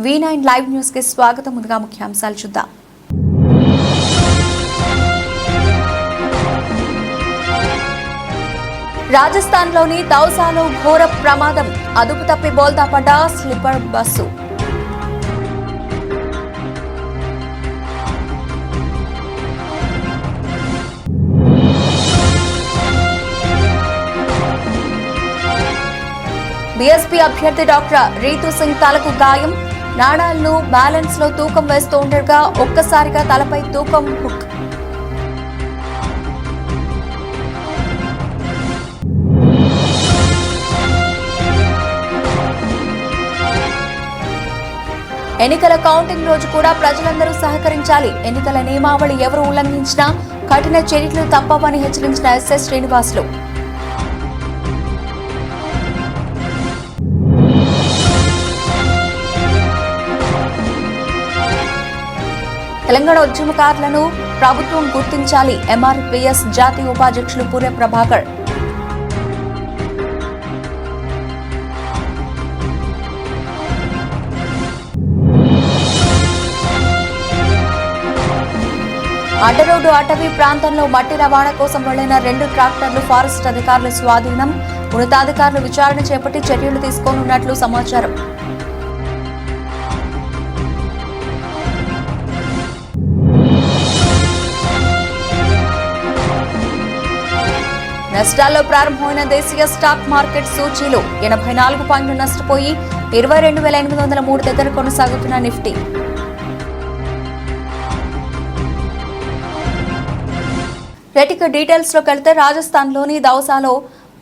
V9 live news కి స్వాగతం. ముందుగా ముఖ్యాంశాలు చూద్దాం. రాజస్థాన్లోని దౌసాలో ఘోర ప్రమాదం. అదుపు తప్పి బోల్తా పడ్డ స్లీపర్ బస్సు. బీఎస్పీ అభ్యర్థి డాక్టర్ రీతూ సింగ్ తలకు గాయం. నాణాలను బ్యాలెన్స్ లో తూకం వేస్తూ ఉండగా ఒక్కసారిగా తలపై తూకం హుక్. ఎన్నికల కౌంటింగ్ రోజు కూడా ప్రజలందరూ సహకరించాలి. ఎన్నికల నియమావళి ఎవరు ఉల్లంఘించినా కఠిన చర్యలు తప్పవని హెచ్చరించిన ఎస్ఎస్ శ్రీనివాసులు. తెలంగాణ ఉద్యమకారులను ప్రభుత్వం గుర్తించాలి. ఎంఆర్పీఎస్ జాతీయ ఉపాధ్యక్షులు పూర్య ప్రభాకర్. అడ్డరోడ్డు అటవీ ప్రాంతంలో మట్టి రవాణా కోసం వెళ్లిన 2 ట్రాక్టర్లు ఫారెస్ట్ అధికారుల స్వాధీనం. ఉన్నతాధికారులు విచారణ చేపట్టి చర్యలు తీసుకోనున్నట్లు సమాచారం. నష్టాల్లో ప్రారంభమైన దేశీయ స్టాక్ మార్కెట్ సూచీలు 84 పాయింట్లు నష్టపోయి 22,803 దగ్గర కొనసాగుతున్న నిఫ్టీ. డీటెయిల్స్ లోకి వెళ్తే రాజస్థాన్లోని దౌసాలో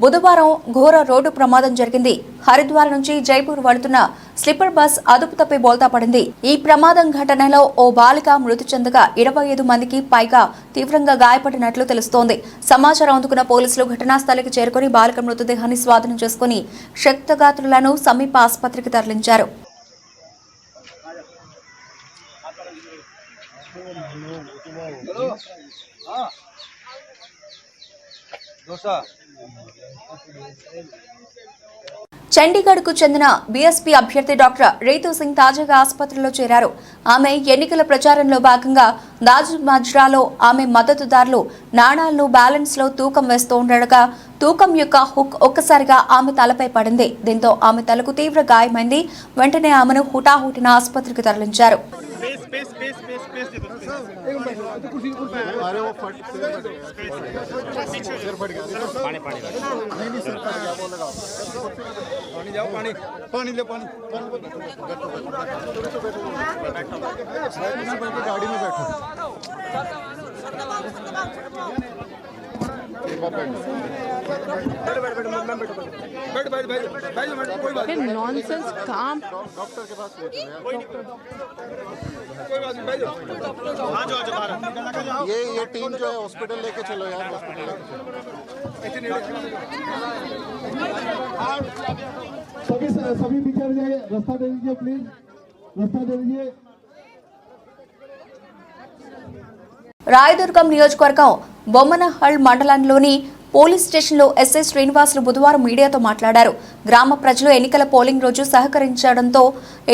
బుధవారం ఘోర రోడ్డు ప్రమాదం జరిగింది. హరిద్వార్ నుంచి జైపూర్ వెళుతున్న స్లీపర్ బస్ అదుపు తప్పి బోల్తా పడింది. ఈ ప్రమాదం ఘటనలో ఓ బాలిక మృతి చెందగా 25 మందికి పైగా తీవ్రంగా గాయపడినట్లు తెలుస్తోంది. సమాచారం అందుకున్న పోలీసులు ఘటనా స్థలికి చేరుకుని బాలిక మృతదేహాన్ని స్వాధీనం చేసుకుని క్షతగాత్రులను సమీప ఆసుపత్రికి తరలించారు. చండీగఢ్ కు చెందిన బీఎస్పీ అభ్యర్థి డాక్టర్ రీతూ సింగ్ తాజాగా ఆసుపత్రిలో చేరారు. ఆమె ఎన్నికల ప్రచారంలో భాగంగా దాజ్ మజ్రాలో ఆమె మద్దతుదారులు నాణాలను బ్యాలెన్స్ లో తూకం వేస్తూ ఉండగా తూకం యొక్క హుక్ ఒక్కసారిగా ఆమె తలపై పడింది. దీంతో ఆమె తలకు తీవ్ర గాయమైంది. వెంటనే ఆమెను హుటాహుటిన ఆసుపత్రికి తరలించారు. गाड़ी में बैठो नॉनसेंस काम डॉक्टर के पास ये टीम जो है हॉस्पिटल लेके चलो यार, हॉस्पिटल सभी पीछे जाइए, रास्ता दे दीजिए प्लीज, रास्ता दे दीजिए. రాయదుర్గం నియోజకవర్గం బొమ్మనహల్ మండలంలోని పోలీస్ స్టేషన్లో ఎస్ఎస్ శ్రీనివాసులు బుధవారం మీడియాతో మాట్లాడారు. గ్రామ ప్రజలు ఎన్నికల పోలింగ్ రోజు సహకరించడంతో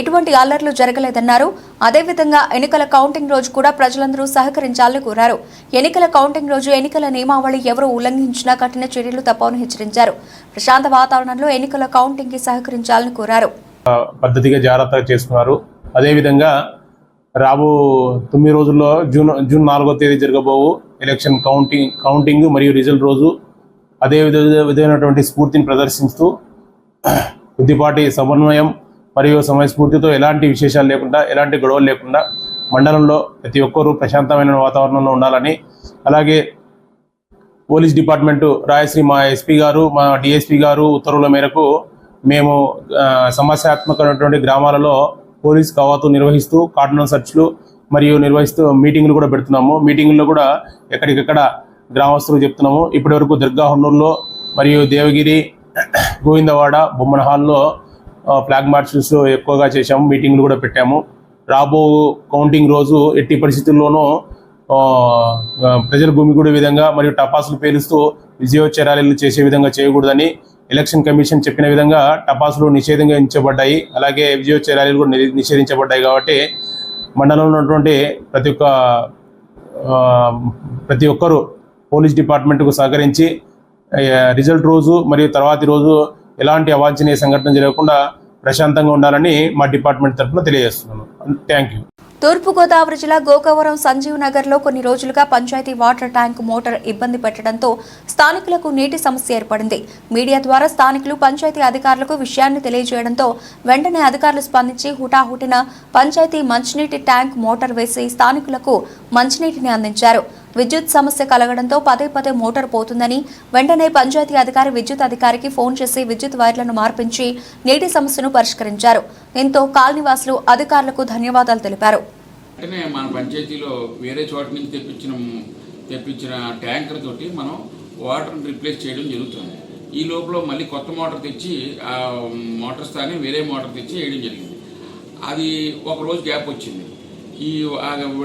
ఎటువంటి అల్లర్లు జరగలేదన్నారు. అదేవిధంగా ఎన్నికల కౌంటింగ్ రోజు కూడా ప్రజలందరూ సహకరించాలని కోరారు. ఎన్నికల కౌంటింగ్ రోజు ఎన్నికల నియమావళి ఎవరు ఉల్లంఘించినా కఠిన చర్యలు తప్పవని హెచ్చరించారు. ప్రశాంత వాతావరణంలో ఎన్నికల కౌంటింగ్ కి సహకరించాలని కోరారు. పద్ధతిగా జాగ్రత్తగా చేసుకున్నారు. అదేవిధంగా రాబో 9 రోజుల్లో జూన్ 4వ తేదీ జరగబోవు ఎలక్షన్ కౌంటింగ్ మరియు రిజల్ట్ రోజు అదే విధమైనటువంటి స్ఫూర్తిని ప్రదర్శిస్తూ కొద్దిపాటి సమన్వయం మరియు సమయస్ఫూర్తితో ఎలాంటి విశేషాలు లేకుండా ఎలాంటి గొడవలు లేకుండా మండలంలో ప్రతి ఒక్కరూ ప్రశాంతమైన వాతావరణంలో ఉండాలని, అలాగే పోలీస్ డిపార్ట్మెంటు రాయశ్రీ మా ఎస్పీ గారు మా డిఎస్పీ గారు ఉత్తర్వుల మేరకు మేము సమస్యాత్మకమైనటువంటి గ్రామాలలో పోలీస్ కవాతు నిర్వహిస్తూ కార్డన్ సర్చ్లు మరియు నిర్వహిస్తూ మీటింగ్లు కూడా పెడుతున్నాము. మీటింగ్లో కూడా ఎక్కడికెక్కడ గ్రామస్తులు చెప్తున్నాము. ఇప్పటివరకు దర్గా హొన్నూరులో మరియు దేవగిరి, గోవిందవాడ, బొమ్మనహాల్లో ఫ్లాగ్ మార్చెస్ ఎక్కువగా చేశాము. మీటింగ్లు కూడా పెట్టాము. రాబో కౌంటింగ్ రోజు ఎట్టి పరిస్థితుల్లోనూ ప్రజల గుమిగూడే విధంగా మరియు టపాసులు పేలుస్తూ విజయోత్సవ ర్యాలీలు చేసే విధంగా చేయకూడదని ఎలక్షన్ కమిషన్ చెప్పిన విధంగా టపాసులు నిషేధించబడ్డాయి, అలాగే విజయోత్సవ ర్యాలీలు కూడా నిషేధించబడ్డాయి. కాబట్టి మండలంలో ఉన్నటువంటి ప్రతి ఒక్కరూ పోలీస్ డిపార్ట్మెంట్కు సహకరించి రిజల్ట్ రోజు మరియు తర్వాతి రోజు ఎలాంటి అవాంఛనీయ సంఘటన జరగకుండా ప్రశాంతంగా ఉండాలని మా డిపార్ట్మెంట్ తరఫున తెలియజేస్తున్నాను. Thank you. తూర్పుగోదావరి జిల్లా గోకవరం సంజీవ్ నగర్లో కొన్ని రోజులుగా పంచాయతీ వాటర్ ట్యాంక్ మోటార్ ఇబ్బంది పెట్టడంతో స్థానికులకు నీటి సమస్య ఏర్పడింది. మీడియా ద్వారా స్థానికులు పంచాయతీ అధికారులకు విషయాన్ని తెలియజేయడంతో వెంటనే అధికారులు స్పందించి హుటాహుటిన పంచాయతీ మంచినీటి ట్యాంక్ మోటార్ వేసి స్థానికులకు మంచినీటిని అందించారు. విద్యుత్ సమస్య కలగడంతో పదే పదే మోటార్ పోతుందని వెంటనే పంచాయతీ అధికారి విద్యుత్ అధికారికి ఫోన్ చేసి విద్యుత్ వైర్లను మార్పించి నీటి సమస్యను పరిష్కరించారు. దీంతో కాలనీవాసులు అధికారులకు ధన్యవాదాలు తెలిపారు. మన పంచాయతీలో వేరే చోట నుంచి తెప్పించిన ట్యాంకర్ తోటి మనం వాటర్ని రిప్లేస్ చేయడం జరుగుతుంది. ఈ లోపల మళ్ళీ కొత్త మోటార్ తెచ్చి ఆ మోటార్ స్థానే వేరే మోటార్ తెచ్చి వేయడం జరిగింది. అది ఒక రోజు గ్యాప్ వచ్చింది. ఈ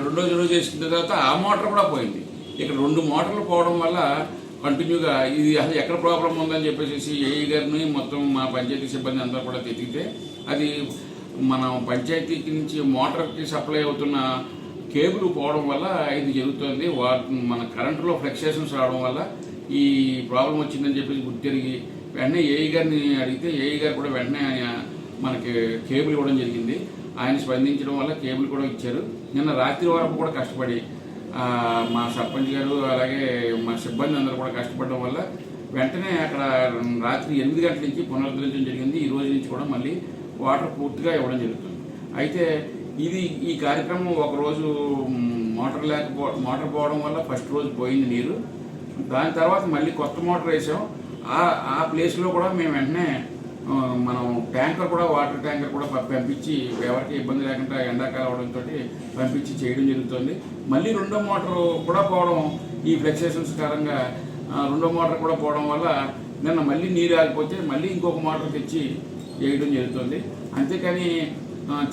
రెండో రోజు వేసిన తర్వాత ఆ మోటార్ కూడా పోయింది. ఇక్కడ 2 మోటార్లు పోవడం వల్ల కంటిన్యూగా ఇది అసలు ఎక్కడ ప్రాబ్లం ఉందని చెప్పేసి ఏఈ గారిని మొత్తం మా పంచాయతీ సిబ్బంది అందరూ కూడా తెచ్చితే అది మనం పంచాయతీకి నుంచి మోటార్కి సప్లై అవుతున్న కేబుల్ పోవడం వల్ల ఇది జరుగుతుంది. మన కరెంటులో ఫ్లక్చుయేషన్స్ రావడం వల్ల ఈ ప్రాబ్లం వచ్చిందని చెప్పేసి గుర్తిరిగి వెంటనే ఏఈ గారిని అడిగితే ఏఈ గారు కూడా వెంటనే మనకి కేబుల్ ఇవ్వడం జరిగింది. ఆయన స్పందించడం వల్ల కేబుల్ కూడా ఇచ్చారు. నిన్న రాత్రి వరకు కూడా కష్టపడి మా సర్పంచ్ గారు అలాగే మా సిబ్బంది అందరూ కూడా కష్టపడడం వల్ల వెంటనే అక్కడ రాత్రి 8 గంటల నుంచి పునరుద్ధరించడం జరిగింది. ఈ రోజు నుంచి కూడా మళ్ళీ వాటర్ పూర్తిగా ఇవ్వడం జరుగుతుంది. అయితే ఈ కార్యక్రమం ఒకరోజు మోటార్ పోవడం వల్ల ఫస్ట్ రోజు పోయింది నీరు. దాని తర్వాత మళ్ళీ కొత్త మోటార్ వేసాం. ఆ ప్లేస్లో కూడా మేము వెంటనే మనం ట్యాంకర్ కూడా వాటర్ ట్యాంకర్ కూడా పంపించి ఎవరికి ఇబ్బంది లేకుండా ఎండాకాలం అవడంతో పంపించి చేయడం జరుగుతుంది. మళ్ళీ రెండో మోటార్ కూడా పోవడం ఈ ఫ్లక్చుయేషన్స్ కారణంగా రెండో మోటార్ కూడా పోవడం వల్ల నిన్న మళ్ళీ నీరు ఆగిపోతే మళ్ళీ ఇంకొక మోటార్ తెచ్చి వేయడం జరుగుతుంది. అంతేకాని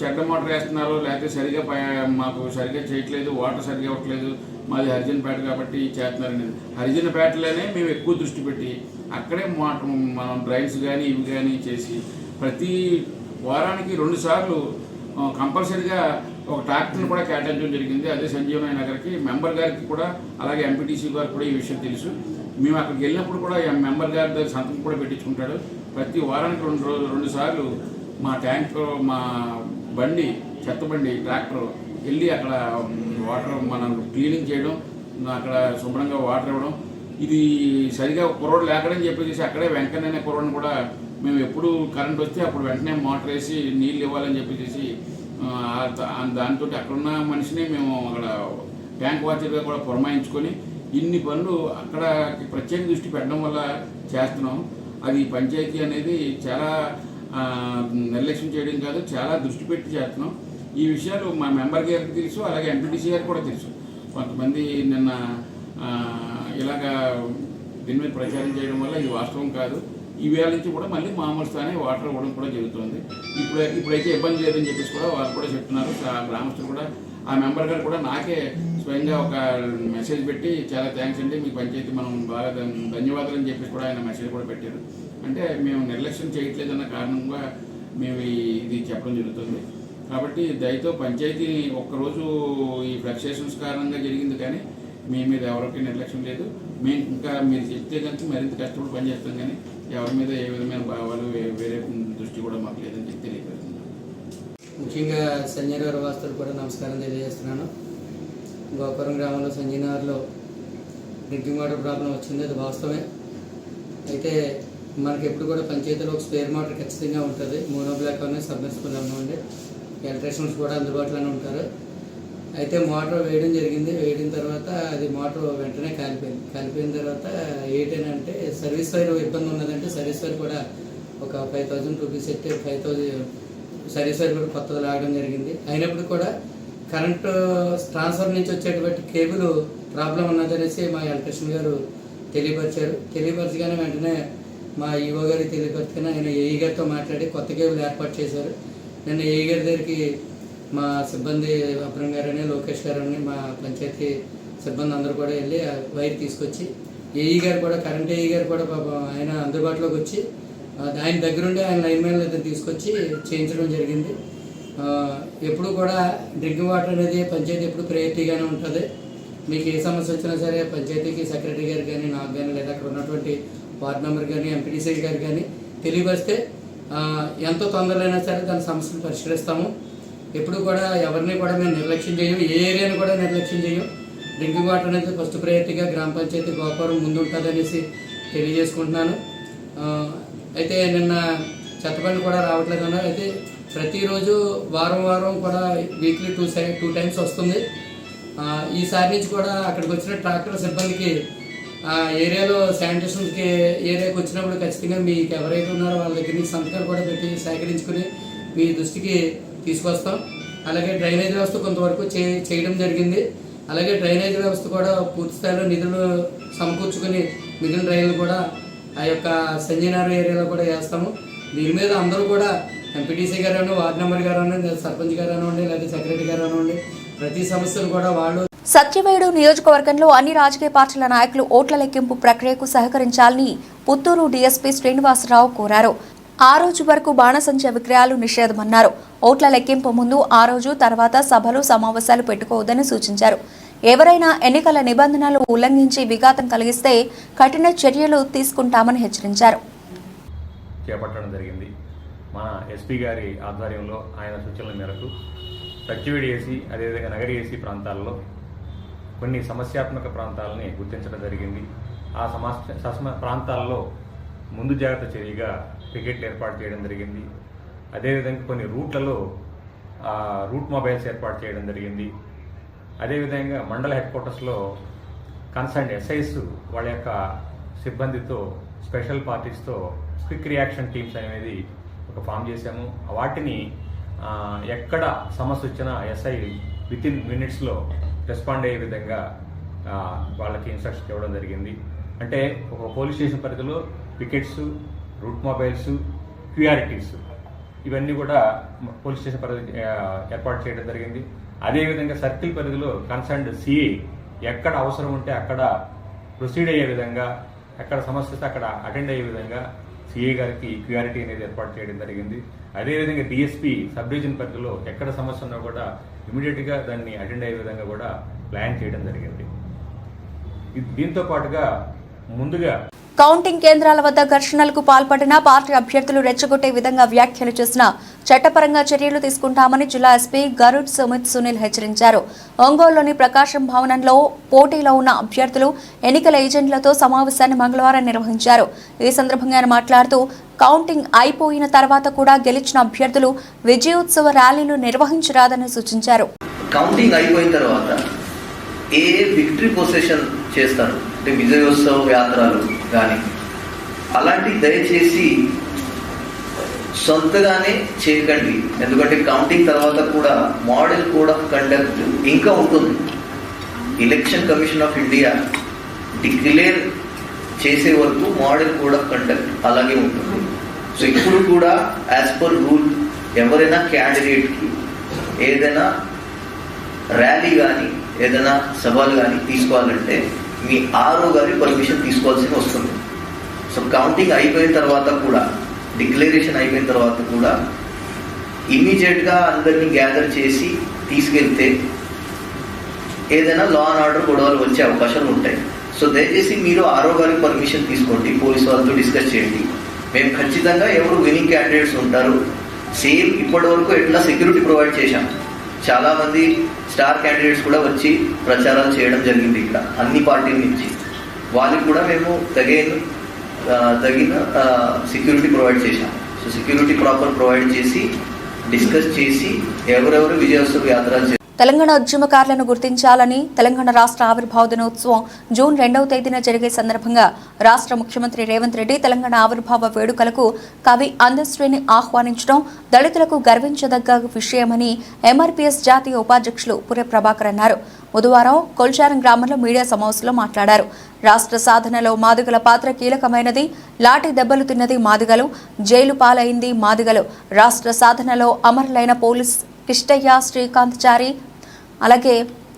చెడ్డ మోటార్ వేస్తున్నారు లేకపోతే సరిగా మాకు సరిగా చేయట్లేదు, వాటర్ సరిగా ఇవ్వట్లేదు, మాది హరిజనపేట కాబట్టి చేస్తున్నారని హరిజనపేటలోనే మేము ఎక్కువ దృష్టి పెట్టి అక్కడే మనం డ్రైన్స్ కానీ ఇవి కానీ చేసి ప్రతి వారానికి 2 సార్లు కంపల్సరీగా ఒక ట్రాక్టర్ని కూడా కేటాయించడం జరిగింది. అదే సంజీవనాయ నగర్కి మెంబర్ గారికి కూడా అలాగే ఎంపీటీసీ గారికి కూడా ఈ విషయం తెలుసు. మేము అక్కడికి వెళ్ళినప్పుడు కూడా మెంబర్ గారి దగ్గర సంతకం కూడా పెట్టించుకుంటాడు. ప్రతి వారానికి 2 సార్లు మా మా బండి చెత్త బండి ట్రాక్టర్ వెళ్ళి అక్కడ వాటర్ మనం క్లీనింగ్ చేయడం, అక్కడ శుభ్రంగా వాటర్ ఇవ్వడం. ఇది సరిగా కుర్రోడు లేకడని చెప్పేసి అక్కడే వెంకన్న కుర్రోడిని కూడా మేము ఎప్పుడు కరెంట్ వస్తే అప్పుడు వెంటనే మోటార్ వేసి నీళ్ళు ఇవ్వాలని చెప్పేసి దాంతో అక్కడున్న మనిషిని మేము అక్కడ ట్యాంక్ వాచర్గా కూడా పురమాయించుకొని ఇన్ని పనులు అక్కడ ప్రత్యేక దృష్టి పెట్టడం వల్ల చేస్తున్నాం. అది పంచాయతీ అనేది చాలా నిర్లక్ష్యం చేయడం కాదు, చాలా దృష్టి పెట్టి చేస్తున్నాం. ఈ విషయాలు మా మెంబర్ గారికి తెలుసు, అలాగే ఎంపీటీసీ గారికి కూడా తెలుసు. కొంతమంది నిన్న ఇలాగా దీని మీద ప్రచారం చేయడం వల్ల ఇది వాస్తవం కాదు. ఈ వేళ నుంచి కూడా మళ్ళీ మామూలు స్థానే వాటర్ ఇవ్వడం కూడా జరుగుతుంది. ఇప్పుడైతే ఇబ్బంది లేదని చెప్పేసి కూడా వాళ్ళు కూడా చెప్తున్నారు. గ్రామస్తులు కూడా ఆ మెంబర్ గారు కూడా నాకే స్వయంగా ఒక మెసేజ్ పెట్టి చాలా థ్యాంక్స్ అండి, మీ పంచాయతీ మనం బాగా ధన్యవాదాలు అని చెప్పేసి కూడా ఆయన మెసేజ్ కూడా పెట్టారు. అంటే మేము నిర్లక్ష్యం చేయట్లేదన్న కారణంగా మేము ఇది చెప్పడం జరుగుతుంది. కాబట్టి దయతో పంచాయతీ ఒక్కరోజు ఈ ఫ్లక్చుయేషన్స్ కారణంగా జరిగింది, కానీ మీ మీద ఎవరికి నిర్లక్ష్యం లేదు. మేము ఇంకా మీరు చెప్తే కనుక మరింత కష్టపడి పనిచేస్తాం, కానీ ఎవరి మీద ఏ విధమైన భావాలు వేరే దృష్టి కూడా మాకు లేదని చెప్పి తెలియజేస్తున్నాను. ముఖ్యంగా సంజయనగర్ వాస్తులు కూడా నమస్కారం తెలియజేస్తున్నాను. గోపురం గ్రామంలో సంజయనగర్లో డ్రింకింగ్ వాటర్ ప్రాబ్లం వచ్చింది, అది వాస్తవమే. అయితే మనకి ఎప్పుడు కూడా పంచాయతీలో ఒక స్పేర్ మోటార్ ఖచ్చితంగా ఉంటుంది. మోనో బ్లాక్ అనేది సబ్మెర్సిబుల్ అవ్వండి, ఎలక్ట్రీషియన్స్ కూడా అందుబాటులోనే ఉంటారు. అయితే మోటార్ వేయడం జరిగింది. వేయడం తర్వాత అది మోటార్ వెంటనే కాలిపోయిన తర్వాత ఏంటంటే సర్వీస్ వైర్ ఇబ్బంది ఉన్నదంటే సర్వీస్ వైర్ కూడా ఒక 5,000 రూపీస్ ఎట్టి 5,000 సర్వీస్ వైర్ కూడా కొత్తది లాగడం జరిగింది. అయినప్పుడు కూడా కరెంటు ట్రాన్స్ఫర్ నుంచి వచ్చేటువంటి కేబుల్ ప్రాబ్లం ఉన్నదనేసి మా ఎలక్ట్రీషియన్ గారు తెలియపరచగానే వెంటనే మా ఈవో గారికి తెలియపరచగానే ఆయన ఏఈ గారితో మాట్లాడి కొత్త కేబుల్ ఏర్పాటు చేశారు. నేను ఏఈ గారి దగ్గరికి మా సిబ్బంది అబ్రం గారని లోకేష్ గారని మా పంచాయతీ సిబ్బంది అందరూ కూడా వెళ్ళి వైర్ తీసుకొచ్చి ఏఈ గారు కూడా, కరెంట్ ఏఈ గారు కూడా పాపం ఆయన అందుబాటులోకి వచ్చి ఆయన దగ్గరుండి ఆయన లైన్ మ్యాన్లు ఇద్దరు తీసుకొచ్చి చేయించడం జరిగింది. ఎప్పుడు కూడా డ్రింకింగ్ వాటర్ అనేది పంచాయతీ ఎప్పుడు ప్రయారిటీగానే ఉంటుంది. మీకు ఏ సమస్య వచ్చినా సరే పంచాయతీకి సెక్రటరీ గారు కానీ, నాకు కానీ, లేదా అక్కడ ఉన్నటువంటి వార్డ్ మెంబర్ కానీ, ఎంపీటీసీ గారు కానీ తెలియపరిస్తే ఎంతో తొందరలో అయినా సరే దాని సమస్యను పరిష్కరిస్తాము. ఎప్పుడు కూడా ఎవరిని కూడా మేము నిర్లక్ష్యం చేయం, ఏ ఏరియాని కూడా నిర్లక్ష్యం చేయం. డ్రింకింగ్ వాటర్ అనేది ఫస్ట్ ప్రయారిటీగా గ్రామ పంచాయతీ గోపురం ముందు ఉంటుంది అనేసి తెలియజేసుకుంటున్నాను. అయితే నిన్న చెత్తబండి కూడా రావట్లేదు అన్నారు. అయితే ప్రతిరోజు వారం కూడా వీక్లీ టూ టైమ్స్ వస్తుంది. ఈసారి నుంచి కూడా అక్కడికి వచ్చిన ట్రాక్టర్ సిబ్బందికి ఏరియాలో శానిటేషన్కి ఏరియాకి వచ్చినప్పుడు ఖచ్చితంగా మీకు ఎవరైతే ఉన్నారో వాళ్ళ దగ్గర నుంచి సంతకాలు కూడా పెట్టి సేకరించుకుని మీ దృష్టికి తీసుకొస్తాం. అలాగే డ్రైనేజ్ వ్యవస్థ కొంతవరకు చేయడం జరిగింది. అలాగే డ్రైనేజ్ వ్యవస్థ కూడా పూర్తి స్థాయిలో నిధులు సమకూర్చుకుని మిగిలిన డ్రైన్లు కూడా ఆ యొక్క సంజయనగర్ ఏరియాలో కూడా వేస్తాము. దీని మీద అందరూ కూడా ఎంపీటీసీ గారు అను, వార్డ్ మెంబర్ గారు అను, లేదా సర్పంచ్ గారు అనివ్వండి, లేదా సెక్రటరీ గారు అనివ్వండి, ప్రతి సమస్యను కూడా వాళ్ళు సత్యవేడు నియోజకవర్గంలో అన్ని రాజకీయ పార్టీల నాయకులు ఓట్ల లెక్కింపు ప్రక్రియకు సహకరించాలని పుత్తూరు డీఎస్పీ శ్రీనివాసరావు కోరారు. ఆ రోజు వరకు బాణసంచ విక్రయాలు నిషేధమన్నారు. ఓట్ల లెక్కింపు ముందు ఆ రోజు తర్వాత సభలు సమావేశాలు పెట్టుకోవద్దని సూచించారు. ఎవరైనా ఎన్నికల నిబంధనలు ఉల్లంఘించి విఘాతం కలిగిస్తే కఠిన చర్యలు తీసుకుంటామని హెచ్చరించారు. చేపట్టడం జరిగింది. మన ఎస్పీ గారి ఆధ్వర్యంలో ఆయన సూచనల మేరకు సత్యవేడి ఏసీ, అదేవిధంగా నగరి ఏసీ ప్రాంతాల్లో కొన్ని సమస్యాత్మక ప్రాంతాలని గుర్తించడం జరిగింది. ఆ ప్రాంతాల్లో ముందు జాగ్రత్త చర్యగా పికెట్లు ఏర్పాటు చేయడం జరిగింది. అదేవిధంగా కొన్ని రూట్లలో రూట్ మొబైల్స్ ఏర్పాటు చేయడం జరిగింది. అదేవిధంగా మండల హెడ్ క్వార్టర్స్లో కన్సర్న్ ఎస్ఐస్ వాళ్ళ యొక్క సిబ్బందితో, స్పెషల్ పార్టీస్తో క్విక్ రియాక్షన్ టీమ్స్ అనేది ఒక ఫామ్ చేశాము. వాటిని ఎక్కడ సమస్య వచ్చినా ఎస్ఐ వితిన్ మినిట్స్లో రెస్పాండ్ అయ్యే విధంగా వాళ్ళకి ఇన్స్ట్రక్షన్ ఇవ్వడం జరిగింది. అంటే ఒక పోలీస్ స్టేషన్ పరిధిలో పికెట్స్, రూట్ మొబైల్స్, క్యూఆర్టీస్ ఇవన్నీ కూడా పోలీస్ స్టేషన్ పరిధి ఏర్పాటు చేయడం జరిగింది. అదేవిధంగా సర్కిల్ పరిధిలో కన్సర్న్డ్ సిఐ ఎక్కడ అవసరం ఉంటే అక్కడ ప్రొసీడ్ అయ్యే విధంగా, ఎక్కడ సమస్య వస్తే అక్కడ అటెండ్ అయ్యే విధంగా సిఐ గారికి క్యూఆర్టీ అనేది ఏర్పాటు చేయడం జరిగింది. అదేవిధంగా డిఎస్పీ సబ్ డివిజన్ పరిధిలో ఎక్కడ సమస్య ఉన్నా కూడా ఇమీడియట్గా దాన్ని అటెండ్ అయ్యే విధంగా కూడా ప్లాన్ చేయడం జరిగింది. దీంతో పాటుగా ముందుగా కౌంటింగ్ కేంద్రాల వద్ద ఘర్షణలకు పాల్పడిన పార్టీ అభ్యర్థులు రెచ్చగొట్టే విధంగా వ్యాఖ్యలు చేసిన చట్టపరంగా చర్యలు తీసుకుంటామని జిల్లా ఎస్పీ గరుడ్ సునీల్ హెచ్చరించారు. ఒంగోలులోని ప్రకాశం భవనంలో పోటీలో ఉన్న అభ్యర్థులు, ఎన్నికల ఏజెంట్లతో సమావేశాన్ని మంగళవారం నిర్వహించారు. ఈ సందర్భంగా ఆయన మాట్లాడుతూ కౌంటింగ్ అయిపోయిన తర్వాత కూడా గెలిచిన అభ్యర్థులు విజయోత్సవ ర్యాలీలు నిర్వహించరాదని సూచించారు. కౌంటింగ్ అయిపోయిన తర్వాత ఏ విక్టరీ పొసెషన్ చేస్తారు అంటే విజయోత్సవ యాత్రలు కానీ అలాంటి దయచేసి సొంతగానే చేయకండి. ఎందుకంటే కౌంటింగ్ తర్వాత కూడా మోడల్ కోడ్ ఆఫ్ కండక్ట్ ఇంకా ఉంటుంది. Election commission of India declare చేసే వరకు మోడల్ కోడ్ ఆఫ్ కండక్ట్ అలాగే ఉంటుంది. సో ఇప్పుడు కూడా యాజ్ పర్ రూల్ ఎవరైనా క్యాండిడేట్కి ఏదైనా ర్యాలీ కానీ ఏదైనా సభలు కానీ తీసుకోవాలంటే మీ ఆర్ఓ గారి పర్మిషన్ తీసుకోవాల్సి వస్తుంది. సో కౌంటింగ్ అయిపోయిన తర్వాత కూడా, డిక్లరేషన్ అయిపోయిన తర్వాత కూడా ఇమీడియట్గా అందరినీ గ్యాదర్ చేసి తీసుకెళ్తే ఏదైనా లా అండ్ ఆర్డర్ గొడవలు వచ్చే అవకాశాలు ఉంటాయి. సో దయచేసి మీరు ఆర్ఓ గారి పర్మిషన్ తీసుకోండి, పోలీసు వాళ్ళతో డిస్కస్ చేయండి. మేము ఖచ్చితంగా ఎవరు వినింగ్ క్యాండిడేట్స్ ఉంటారు సేమ్ ఇప్పటి వరకు ఎట్లా సెక్యూరిటీ ప్రొవైడ్ చేశాం. చాలా మంది స్టార్ క్యాండిడేట్స్ కూడా వచ్చి ప్రచారాలు చేయడం జరిగింది ఇక్కడ అన్ని పార్టీల నుంచి. వాళ్ళకి కూడా మేము తగిన సెక్యూరిటీ ప్రొవైడ్ చేశాం. సో సెక్యూరిటీ ప్రాపర్ ప్రొవైడ్ చేసి డిస్కస్ చేసి ఎవరెవరు విజయోత్సవ యాత్రలు తెలంగాణ ఉద్యమకారులను గుర్తించాలని తెలంగాణ రాష్ట్ర ఆవిర్భావ దినోత్సవం జూన్ 2వ తేదీన జరిగే సందర్భంగా రాష్ట్ర ముఖ్యమంత్రి రేవంత్ రెడ్డి తెలంగాణ ఆవిర్భావ వేడుకలకు కవి అందశ్రీని ఆహ్వానించడం దళితులకు గర్వించదగ్గ విషయమని ఎంఆర్పీఎస్ జాతీయ ఉపాధ్యక్షులు పురే ప్రభాకర్ అన్నారు. బుధవారం కొల్చారం గ్రామంలో మీడియా సమావేశంలో మాట్లాడారు. రాష్ట్ర సాధనలో మాదిగల పాత్ర కీలకమైనది. లాఠీ దెబ్బలు తిన్నది మాదిగలు, జైలు పాలైంది మాదిగలు. రాష్ట్ర సాధనలో అమరులైన పోలీస్ కిష్టయ్య, శ్రీకాంత్ చారి, అలాగే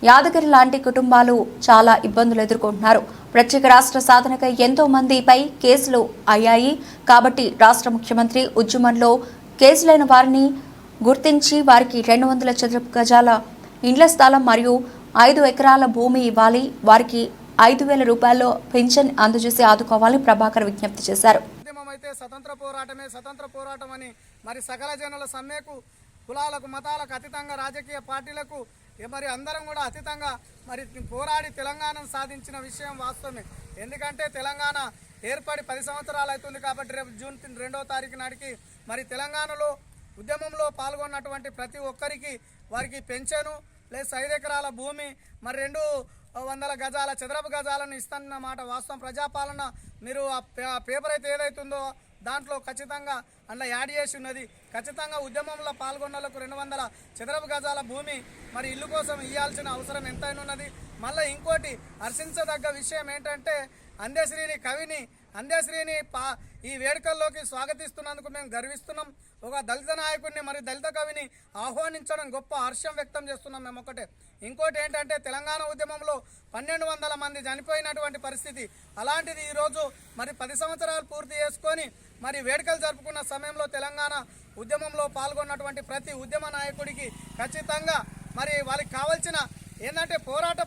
యాదగిరి లాంటి కుటుంబాలు చాలా ఇబ్బందులు ఎదుర్కొంటున్నారు. ప్రత్యేక రాష్ట్ర సాధనకై ఎంతో మందిపై కేసులు అయ్యాయి కాబట్టి రాష్ట్ర ముఖ్యమంత్రి ఉద్యమంలో కేసులైన వారిని గుర్తించి వారికి 200 చదరపు గజాల ఇండ్ల స్థలం మరియు 5 ఎకరాల భూమి ఇవ్వాలి, వారికి 5,000 రూపాయలు పెన్షన్ అందజేసి ఆదుకోవాలని ప్రభాకర్ విజ్ఞప్తి చేశారు. అయితే స్వతంత్ర పోరాటమే స్వతంత్ర పోరాటం అని మరి సకల జనుల సమ్మెకు కులాలకు మతాలకు అతీతంగా రాజకీయ పార్టీలకు మరి అందరం కూడా అతీతంగా మరి పోరాడి తెలంగాణను సాధించిన విషయం వాస్తవమే. ఎందుకంటే తెలంగాణ ఏర్పడి 10 సంవత్సరాలు అవుతుంది కాబట్టి రేపు జూన్ 2వ తారీఖు నాటికి మరి తెలంగాణలో ఉద్యమంలో పాల్గొన్నటువంటి ప్రతి ఒక్కరికి వారికి పెన్షను ప్లస్ 5 ఎకరాల భూమి మరి 200 గజాల చదరపు గజాలను ఇస్తున్నమాట వాస్తవం. ప్రజాపాలన మీరు ఆ పేపర్ అయితే ఏదైతుందో దాంట్లో ఖచ్చితంగా అందులో యాడ్ చేసి ఉన్నది. ఖచ్చితంగా ఉద్యమంలో పాల్గొన్నలకు 200 చదరపు గజాల భూమి మరి ఇల్లు కోసం ఇవ్వాల్సిన అవసరం ఎంతైనా ఉన్నది. మళ్ళీ ఇంకోటి హర్షించదగ్గ విషయం ఏంటంటే అందశ్రీని కవిని అందశ్రీని ఈ వేడుకల్లోకి స్వాగతిస్తున్నందుకు మేము గర్విస్తున్నాం. ఒక దళిత నాయకుడిని మరి దళిత కవిని ఆహ్వానించడం గొప్ప హర్షం వ్యక్తం చేస్తున్నాం మేము ఒకటే. ఇంకోటి ఏంటంటే తెలంగాణ ఉద్యమంలో 1200 మంది చనిపోయినటువంటి పరిస్థితి. అలాంటిది ఈరోజు మరి 10 సంవత్సరాలు పూర్తి చేసుకొని మరి వేడుకలు జరుపుకున్న సమయంలో తెలంగాణ ఉద్యమంలో పాల్గొన్నటువంటి ప్రతి ఉద్యమ నాయకుడికి ఖచ్చితంగా మరి వాళ్ళకి కావాల్సిన ఏంటంటే పోరాట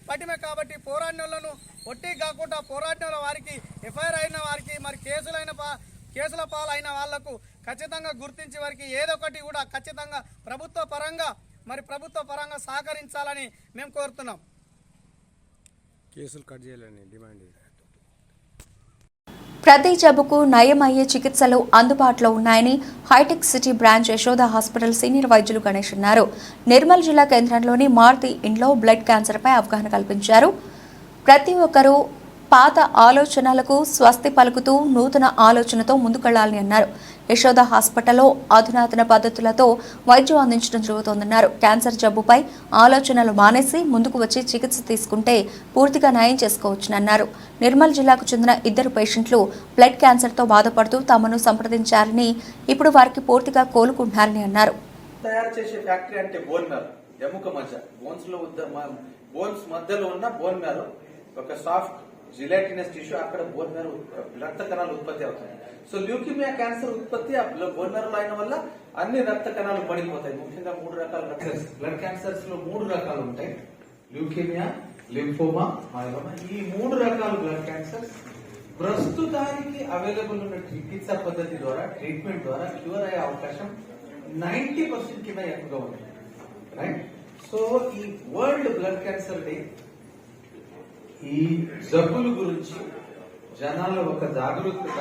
పటిమే కాబట్టి పోరాడినోళ్లను ఒట్టి కాకుండా పోరాడిన వారికి ఎఫ్ఐఆర్ అయిన వారికి మరి కేసుల పాలైన వాళ్లకు ఖచ్చితంగా గుర్తించి వారికి ఏదో ఒకటి కూడా ఖచ్చితంగా ప్రభుత్వ పరంగా సహకరించాలని మేము కోరుతున్నాం. కేసులు కట్ చేయాలని డిమాండ్. ప్రతి జబ్బుకు నయమయ్యే చికిత్సలు అందుబాటులో ఉన్నాయని hitech city branch Yashoda hospital senior వైద్యులు గణేష్ అన్నారు. నిర్మల్ జిల్లా కేంద్రంలోని మారుతి ఇంట్లో బ్లడ్ క్యాన్సర్పై అవగాహన కల్పించారు. ప్రతి ఒక్కరూ పాత ఆలోచనలకు స్వస్తి పలుకుతూ నూతన ఆలోచనతో ముందుకెళ్లాలని అన్నారు. యశోద హాస్పిటల్లో అధునాతన పద్ధతులతో వైద్యం అందించడం జరుగుతోందన్నారు. క్యాన్సర్ జబ్బుపై ఆలోచనలు మానేసి ముందుకు వచ్చి చికిత్స తీసుకుంటే పూర్తిగా నయం చేసుకోవచ్చునన్నారు. నిర్మల్ జిల్లాకు చెందిన 2 పేషెంట్లు బ్లడ్ క్యాన్సర్తో బాధపడుతూ తమను సంప్రదించారని, ఇప్పుడు వారికి పూర్తిగా కోలుకుంటున్నారని అన్నారు. తయారు చేసే ఫ్యాక్టరీ అంటే బోన్ మ్యారో, ఎముక మధ్య బోన్స్ మధ్యలో ఉన్న బోన్ మ్యారో ఒక సాఫ్ట్ జిలాటినస్ టిష్యూ, అక్కడ బోన్ మ్యారో రక్త కణాలు ఉత్పత్తి అవుతాయి. సో ల్యూకిమియా క్యాన్సర్ ఉత్పత్తి బోన్ మ్యారోలో అయిన వల్ల అన్ని రక్త కణాలు పడిపోతాయి. ముఖ్యంగా 3 రకాల బ్లడ్ క్యాన్సర్స్ లో 3 రకాలు ఉంటాయి: ల్యూకిమియా, లింఫోమా, మయోమా. ఈ 3 రకాల బ్లడ్ క్యాన్సర్స్ ప్రస్తుతానికి అవైలబుల్ ఉన్న చికిత్సా పద్ధతి ద్వారా, ట్రీట్మెంట్ ద్వారా క్యూర్ అయ్యే అవకాశం 90% కింద ఎక్కువగా ఉంది. రైట్. సో ఈ వరల్డ్ బ్లడ్ క్యాన్సర్ డే ఈ జబ్బుల గురించి జనాలు ఒక జాగరూకత,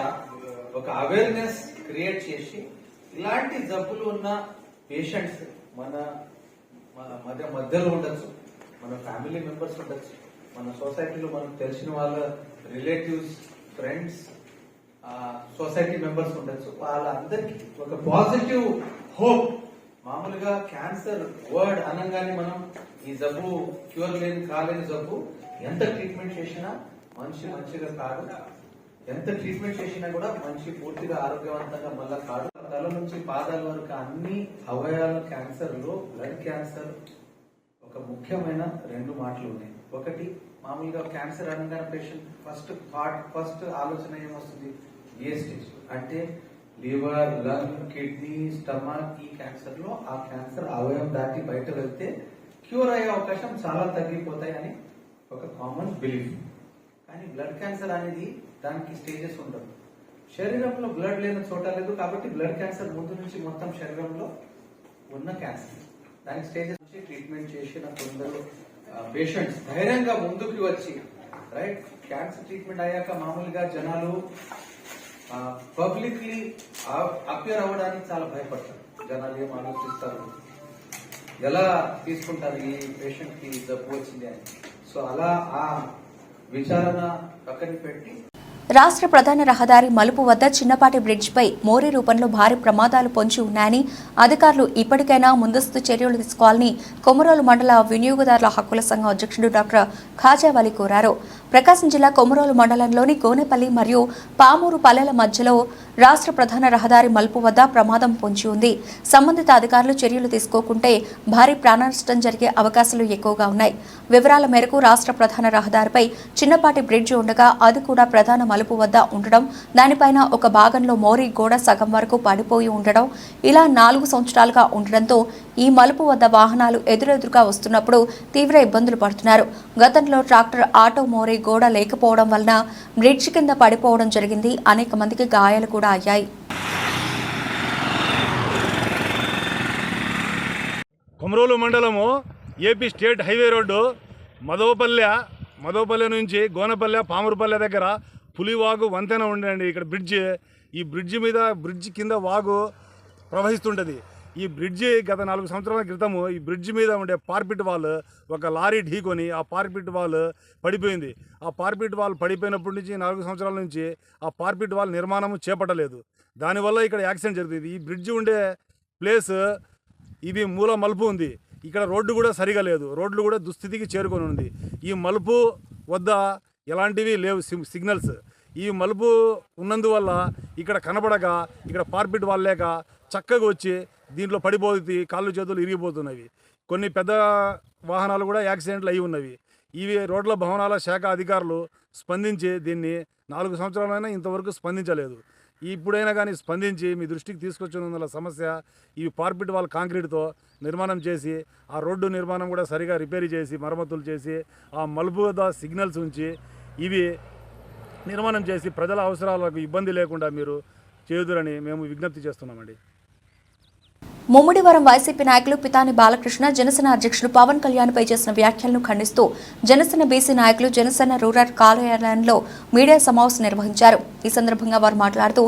ఒక అవేర్నెస్ క్రియేట్ చేసి ఇలాంటి జబ్బులు ఉన్న పేషెంట్స్ మన మధ్యలో ఉండొచ్చు, మన ఫ్యామిలీ మెంబర్స్ ఉండొచ్చు, మన సొసైటీలో మనకు తెలిసిన వాళ్ళ రిలేటివ్స్, ఫ్రెండ్స్, సొసైటీ మెంబర్స్ ఉండొచ్చు. వాళ్ళందరికీ ఒక పాజిటివ్ హోప్. మామూలుగా క్యాన్సర్ వర్డ్ అనగానే మనం ఈ జబ్బు క్యూర్ కాలేని జబ్బు, ఎంత ట్రీట్మెంట్ చేసినా మనిషి మంచిగా కాదు, ఎంత ట్రీట్మెంట్ చేసినా కూడా మనిషి పూర్తిగా ఆరోగ్యవంతంగా మళ్ళా కాదు. తల నుంచి పాదాల వరకు అన్ని అవయవాల క్యాన్సర్ లో బ్లడ్ క్యాన్సర్ ఒక ముఖ్యమైన 2 మాటలు ఉన్నాయి. ఒకటి, మామూలుగా క్యాన్సర్ అనగానే పేషెంట్ ఫస్ట్ ఆలోచన ఏమొస్తుంది? ఏ స్టేజ్ అంటే లివర్, లంగ్, కిడ్నీ, స్టమక్. ఈ క్యాన్సర్ లో ఆ క్యాన్సర్ అవయవం దాటి బయట వెళ్తే క్యూర్ అయ్యే అవకాశం చాలా తగ్గిపోతాయి అని ఒక కామన్ బిలీఫ్. కానీ బ్లడ్ క్యాన్సర్ అనేది దానికి స్టేజెస్ ఉండవు. శరీరంలో బ్లడ్ లేని చోట లేదు కాబట్టి బ్లడ్ క్యాన్సర్ ముందు నుంచి మొత్తం శరీరంలో ఉన్న క్యాన్సర్. దానికి స్టేజెస్ నుంచి ట్రీట్మెంట్ చేసిన కొందరు పేషెంట్స్ ధైర్యంగా ముందుకు వచ్చి రైట్ క్యాన్సర్ ట్రీట్మెంట్ అయ్యాక మామూలుగా జనాలు పబ్లిక్లీ అపియర్ అవ్వడానికి చాలా భయపడతారు. జనాలు ఏం ఆలోచిస్తారు, ఎలా తీసుకుంటారు ఈ పేషెంట్ కి జబ్బు వచ్చింది అని. సో అలా ఆ విచారణ పక్కన పెట్టి రాష్ట్ర ప్రధాన రహదారి మలుపు వద్ద చిన్నపాటి బ్రిడ్జిపై మోరీ రూపంలో భారీ ప్రమాదాలు పొంచి ఉన్నాయని అధికారులు ఇప్పటికైనా ముందస్తు చర్యలు తీసుకోవాలని కొమరోలు మండల వినియోగదారుల హక్కుల సంఘం అధ్యక్షుడు డాక్టర్ ఖాజావలి కోరారు. ప్రకాశం జిల్లా కొమరోలు మండలంలోని గోనెపల్లి మరియు పామూరు పల్లెల మధ్యలో రాష్ట్ర ప్రధాన రహదారి మలుపు వద్ద ప్రమాదం పొంచి ఉంది. సంబంధిత అధికారులు చర్యలు తీసుకోకుంటే భారీ ప్రాణనష్టం జరిగే అవకాశాలు ఎక్కువగా ఉన్నాయి. వివరాల మేరకు రాష్ట్ర ప్రధాన రహదారిపై చిన్నపాటి బ్రిడ్జి ఉండగా అది కూడా ప్రధాన మలుపు వద్ద ఉండడం, దానిపైన ఒక భాగంలో మోరీ గోడ సగం వరకు పడిపోయి ఉండడం, ఇలా 4 సంవత్సరాలుగా ఉండడంతో ఈ మలుపు వద్ద వాహనాలు ఎదురెదురుగా వస్తున్నప్పుడు తీవ్ర ఇబ్బందులు పడుతున్నారు. గతంలో ట్రాక్టర్, ఆటో మోరీ గోడ లేకపోవడం వలన బ్రిడ్జి కింద పడిపోవడం జరిగింది. అనేక మందికి గాయాలు కూడా అయ్యాయి. కొమరోలు మండలము ఏపీ స్టేట్ హైవే రోడ్డు మదవపల్లె నుంచి గోనపల్లె పామూరుపల్లె దగ్గర పులివాగు వంతెన ఉండండి. ఇక్కడ ఈ బ్రిడ్జి కింద వాగు ప్రవహిస్తుంటుంది. ఈ బ్రిడ్జి గత 4 సంవత్సరాల క్రితము ఈ బ్రిడ్జి మీద ఉండే పార్పిట్ వాల్ ఒక లారీ ఢీకొని ఆ పార్పిట్ వాల్ పడిపోయింది. ఆ పార్పిట్ వాల్ పడిపోయినప్పటి నుంచి 4 సంవత్సరాల నుంచి ఆ పార్పిట్ వాల్ నిర్మాణం చేపట్టలేదు. దానివల్ల ఇక్కడ యాక్సిడెంట్ జరుగుతుంది. ఈ బ్రిడ్జి ఉండే ప్లేస్ ఇది మూల మలుపు ఉంది. ఇక్కడ రోడ్డు కూడా సరిగా లేదు. రోడ్లు కూడా దుస్థితికి చేరుకొని ఉంది. ఈ మలుపు వద్ద ఎలాంటివి లేవు సిగ్నల్స్. ఈ మలుపు ఉన్నందువల్ల ఇక్కడ కనబడక ఇక్కడ పార్పిట్ వాల్ లేక చక్కగా వచ్చి దీంట్లో పడిపోతుంది, కాళ్ళు చేతులు ఇరిగిపోతున్నవి. కొన్ని పెద్ద వాహనాలు కూడా యాక్సిడెంట్లు అయి ఉన్నవి. ఇవి రోడ్ల భవనాల శాఖ అధికారులు స్పందించి దీన్ని 4 సంవత్సరాలైనా ఇంతవరకు స్పందించలేదు. ఇప్పుడైనా కానీ స్పందించి మీ దృష్టికి తీసుకొచ్చిన సమస్య ఈ పార్పిట్ వాల్ కాంక్రీట్తో నిర్మాణం చేసి ఆ రోడ్డు నిర్మాణం కూడా సరిగా రిపేర్ చేసి మరమ్మతులు చేసి ఆ మలుపు వద్ద సిగ్నల్స్ ఉంచి ఇవి నిర్మాణం చేసి ప్రజల అవసరాలకు ఇబ్బంది లేకుండా మీరు చేయుదురని మేము విజ్ఞప్తి చేస్తున్నామండి. ముమ్మిడివరం వైసీపీ నాయకులు పితాని బాలకృష్ణ జనసేన అధ్యక్షుడు పవన్ కళ్యాణ్పై చేసిన వ్యాఖ్యలను ఖండిస్తూ జనసేన బీసీ నాయకులు జనసేన రూరల్ కార్యాలయంలో మీడియా సమావేశం నిర్వహించారు. ఈ సందర్భంగా వారు మాట్లాడుతూ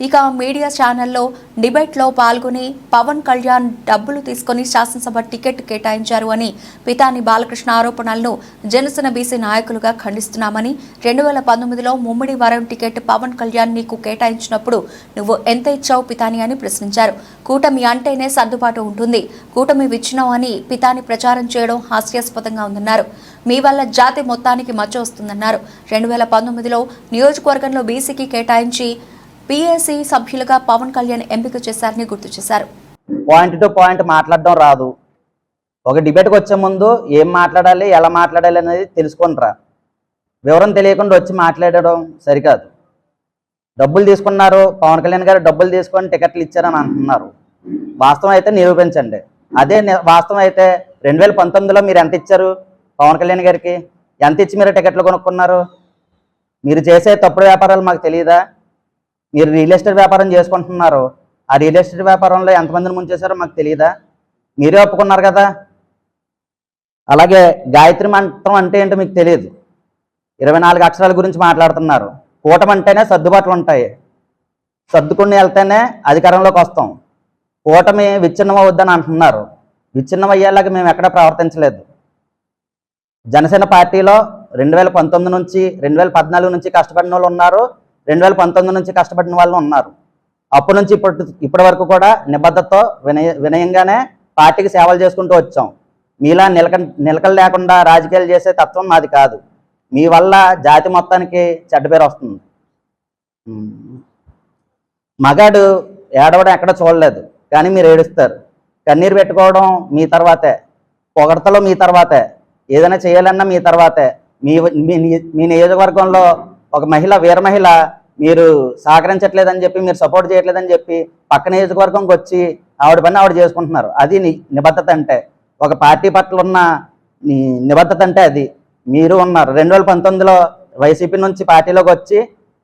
ఇక మీడియా ఛానల్లో డిబేట్లో పాల్గొని పవన్ కళ్యాణ్ డబ్బులు తీసుకుని శాసనసభ టికెట్ కేటాయించారు అని పితాని బాలకృష్ణ ఆరోపణలను జనసేన బీసీ నాయకులుగా ఖండిస్తున్నామని, 2019లో ముమ్మిడివరం టికెట్ పవన్ కళ్యాణ్ నీకు కేటాయించినప్పుడు నువ్వు ఎంత ఇచ్చావు పితాని అని ప్రశ్నించారు. కూటమి అంటేనే సర్దుబాటు ఉంటుంది, కూటమి విచ్ఛిన్నం అని పితాని ప్రచారం చేయడం హాస్యాస్పదంగా ఉందన్నారు. మీ వల్ల జాతి మొత్తానికి మచ్చ వస్తుందన్నారు. 2019లో నియోజకవర్గంలో బీసీకి కేటాయించి పీఏసీ సభ్యులుగా పవన్ కళ్యాణ్ ఎంపిక చేశారని గుర్తు చేశారు. పాయింట్ టు పాయింట్ మాట్లాడడం రాదు. ఒక డిబేట్కి వచ్చే ముందు ఏం మాట్లాడాలి, ఎలా మాట్లాడాలి అనేది తెలుసుకుంటారా. వివరం తెలియకుండా వచ్చి మాట్లాడడం సరికాదు. డబ్బులు తీసుకున్నారు, పవన్ కళ్యాణ్ గారు డబ్బులు తీసుకొని టికెట్లు ఇచ్చారని అంటున్నారు. వాస్తవం అయితే నిరూపించండి. అదే వాస్తవం అయితే 2019లో మీరు ఎంత ఇచ్చారు పవన్ కళ్యాణ్ గారికి? ఎంత ఇచ్చి మీరు టికెట్లు కొనుక్కున్నారు? మీరు చేసే తప్పుడు వ్యాపారాలు మాకు తెలియదా? మీరు రియల్ ఎస్టేట్ వ్యాపారం చేసుకుంటున్నారు. ఆ రియల్ ఎస్టేట్ వ్యాపారంలో ఎంతమందిని ముంచేశారో మాకు తెలియదా? మీరే ఒప్పుకున్నారు కదా. అలాగే గాయత్రి మంత్రం అంటే ఏంటో మీకు తెలియదు. 24 అక్షరాల గురించి మాట్లాడుతున్నారు. కూటమి అంటేనే సర్దుబాట్లు ఉంటాయి, సర్దుకుని వెళ్తేనే అధికారంలోకి వస్తాం. కూటమి విచ్ఛిన్నం అవుద్దని అంటున్నారు. విచ్ఛిన్నం అయ్యేలాగా మేము ఎక్కడా ప్రవర్తించలేదు. జనసేన పార్టీలో 2019 నుంచి 2014 నుంచి కష్టపడిన వాళ్ళు ఉన్నారు, 2019 నుంచి కష్టపడిన వాళ్ళు ఉన్నారు. అప్పటి నుంచి ఇప్పటి వరకు కూడా నిబద్ధతతో వినయంగానే పార్టీకి సేవలు చేసుకుంటూ వచ్చాం. మీలా నిలకలు లేకుండా రాజకీయాలు చేసే తత్వం మాది కాదు. మీ వల్ల జాతి మొత్తానికి చెడ్డ పేరు వస్తుంది. మగాడు ఏడవడం ఎక్కడ చూడలేదు, కానీ మీరు ఏడుస్తారు. కన్నీరు పెట్టుకోవడం మీ తర్వాతే, పొగడతలో మీ తర్వాతే, ఏదైనా చేయాలన్నా మీ తర్వాతే. మీ నియోజకవర్గంలో ఒక మహిళ, వీర మహిళ మీరు సహకరించట్లేదని చెప్పి, మీరు సపోర్ట్ చేయట్లేదని చెప్పి పక్క నియోజకవర్గంకి వచ్చి ఆవిడ పని ఆవిడ చేసుకుంటున్నారు. అది నిబద్ధత అంటే, ఒక పార్టీ పట్ల ఉన్న నిబద్ధత అంటే అది. మీరు ఉన్నారు 2019లో వైసీపీ నుంచి పార్టీలోకి వచ్చి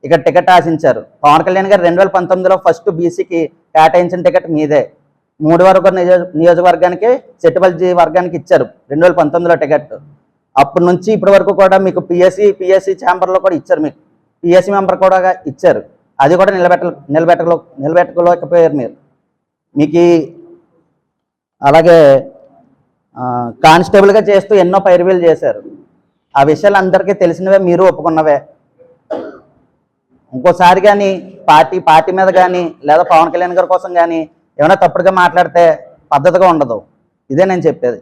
ఇక్కడ టికెట్ ఆశించారు. పవన్ కళ్యాణ్ గారు 2019లో ఫస్ట్ బీసీకి కేటాయించిన టికెట్ మీదే. 3 నియోజకవర్గానికి చెట్టుపల్లి వర్గానికి ఇచ్చారు 2019లో టికెట్. అప్పటి నుంచి ఇప్పటి వరకు కూడా మీకు పిఎస్సి ఛాంబర్లో కూడా ఇచ్చారు, మీకు పిఎస్సి మెంబర్ కూడా ఇచ్చారు. అది కూడా నిలబెట్టుకోలేకపోయారు మీరు. మీకు అలాగే కానిస్టేబుల్గా చేస్తూ ఎన్నో పైరువీలు చేశారు. ఆ విషయాలు అందరికీ తెలిసినవే, మీరు ఒప్పుకున్నవే. ఇంకోసారి కానీ పార్టీ మీద కానీ లేదా పవన్ కళ్యాణ్ గారి కోసం కానీ ఏమైనా తప్పుడుగా మాట్లాడితే పద్ధతిగా ఉండదు. ఇదే నేను చెప్పేది.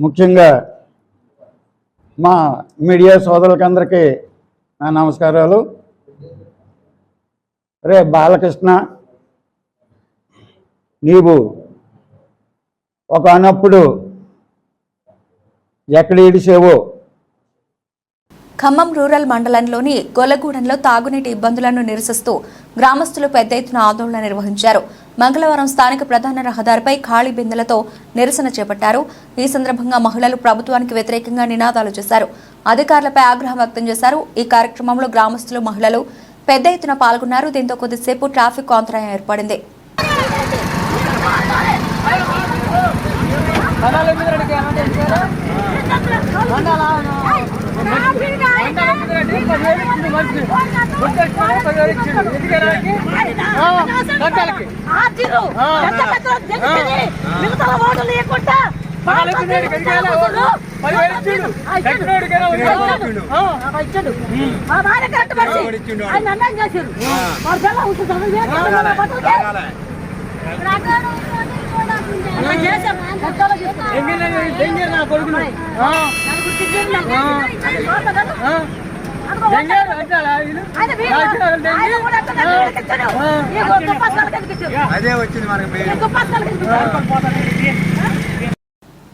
ముఖ్యంగా మా మీడియా సోదరులకందరికీ నా నమస్కారాలు. రే బాలకృష్ణ, నీవు ఒకనప్పుడు ఎక్కడ ఈడిసేవో. ఖమ్మం రూరల్ మండలంలోని గొల్లగూడెంలో తాగునీటి ఇబ్బందులను నిరసిస్తూ గ్రామస్తులు పెద్ద ఎత్తున ఆందోళన నిర్వహించారు. మంగళవారం స్థానిక ప్రధాన రహదారిపై ఖాళీ బిందెలతో నిరసన చేపట్టారు. ఈ సందర్భంగా మహిళలు ప్రభుత్వానికి వ్యతిరేకంగా నినాదాలు చేశారు. అధికారులపై ఆగ్రహం వ్యక్తం చేశారు. ఈ కార్యక్రమంలో గ్రామస్తులు, మహిళలు పెద్ద ఎత్తున పాల్గొన్నారు. దీంతో కొద్దిసేపు ట్రాఫిక్ అంతరాయం ఏర్పడింది.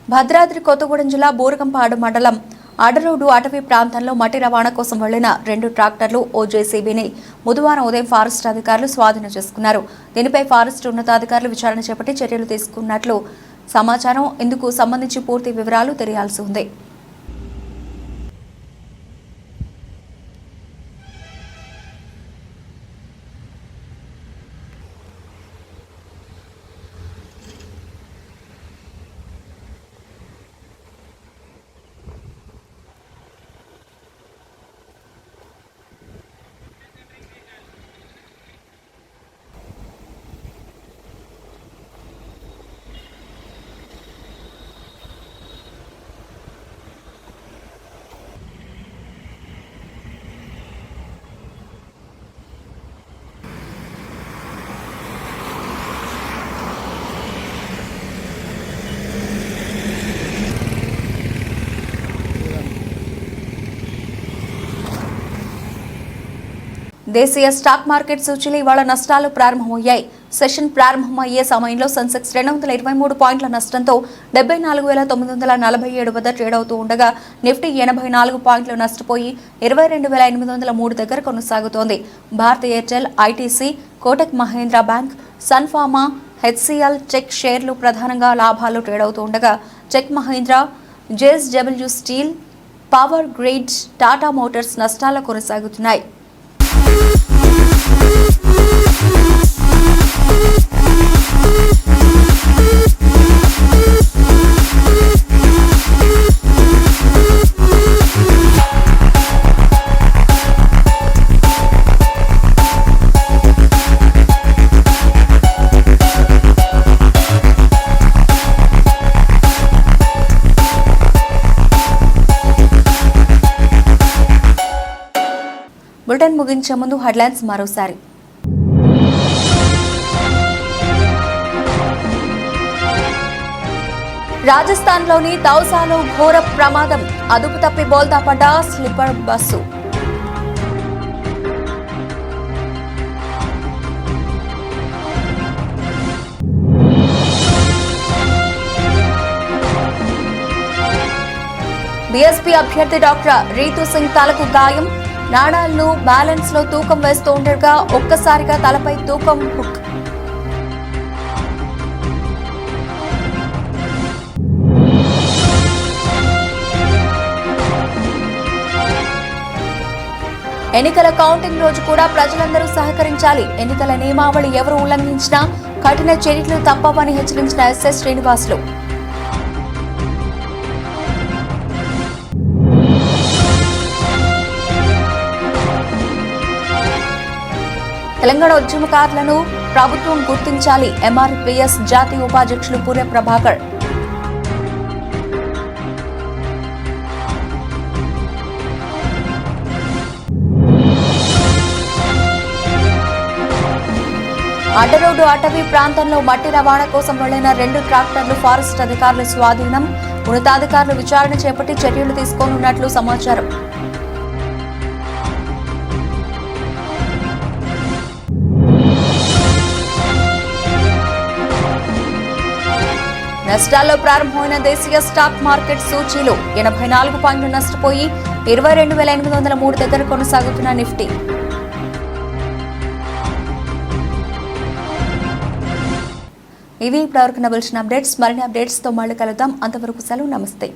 భద్రాద్రి కొత్తగూడెం జిల్లా బూరగంపాడు మండలం అడరోడు అటవీ ప్రాంతంలో మట్టి రవాణా కోసం వెళ్లిన 2 ట్రాక్టర్లు, ఓ జేసీబీని బుధవారం ఉదయం ఫారెస్ట్ అధికారులు స్వాధీనం చేసుకున్నారు. దీనిపై ఫారెస్ట్ ఉన్నతాధికారులు విచారణ చేపట్టి చర్యలు తీసుకున్నట్లు సమాచారం. ఇందుకు సంబంధించి పూర్తి వివరాలు తెలియాల్సి ఉంది. దేశీయ స్టాక్ మార్కెట్ సూచీలు ఇవాళ నష్టాలు ప్రారంభమయ్యాయి. సెషన్ ప్రారంభమయ్యే సమయంలో సెన్సెక్స్ 223 పాయింట్ల నష్టంతో 74,947 వద్ద ట్రేడ్ అవుతూ ఉండగా నిఫ్టీ 84 పాయింట్లు నష్టపోయి 22,803 దగ్గర కొనసాగుతోంది. Bharat Airtel, ITC, Kotak Mahindra bank, Sun Pharma, HCL, చెక్ షేర్లు ప్రధానంగా లాభాలు ట్రేడ్ అవుతూ ఉండగా చెక్ Mahindra, JSW steel, power grid, Tata motors నష్టాల్లో కొనసాగుతున్నాయి. బులెటిన్ ముగించే ముందు హెడ్లైన్స్ మరోసారి. రాజస్థాన్లోని దౌసాలో ఘోర ప్రమాదం, అదుపు తప్పి బోల్తా పడ్డ స్లీపర్ బస్సు. బీఎస్పీ అభ్యర్థి డాక్టర్ రీతు సింగ్ తలకు గాయం, నాణాలను బ్యాలెన్స్ లో తూకం వేస్తూ ఉండగా ఒక్కసారిగా తలపై తూకం హుక్. ఎన్నికల కౌంటింగ్ రోజు కూడా ప్రజలందరూ సహకరించాలి. ఎన్నికల నియమావళి ఎవరు ఉల్లంఘించినా కఠిన చర్యలు తప్పవని హెచ్చరించిన ఎస్ఎస్ శ్రీనివాసులు. తెలంగాణ ఉద్యమకారులను ప్రభుత్వం గుర్తించాలి. ఎంఆర్పీఎస్ జాతీయ ఉపాధ్యక్షులు పూర్య ప్రభాకర్. అడ్డరోడ్డు అటవీ ప్రాంతంలో మట్టి రవాణా కోసం వెళ్లిన 2 ట్రాక్టర్లు ఫారెస్ట్ అధికారుల స్వాధీనం. ఉన్నతాధికారులు విచారణ చేపట్టి చర్యలు తీసుకోనున్నట్లు సమాచారం. నష్టాల్లో ప్రారంభమైన దేశీయ స్టాక్ మార్కెట్ సూచీలు 84 పాయింట్లు నష్టపోయి 22,803 దగ్గర కొనసాగుతున్న నిఫ్టీ. ఇవి ఇప్పటివరకు నవల్సిన అప్డేట్స్. మరిన్ని అప్డేట్స్తో మళ్ళీ కలుద్దాం. అంతవరకు సెలవు. నమస్తే.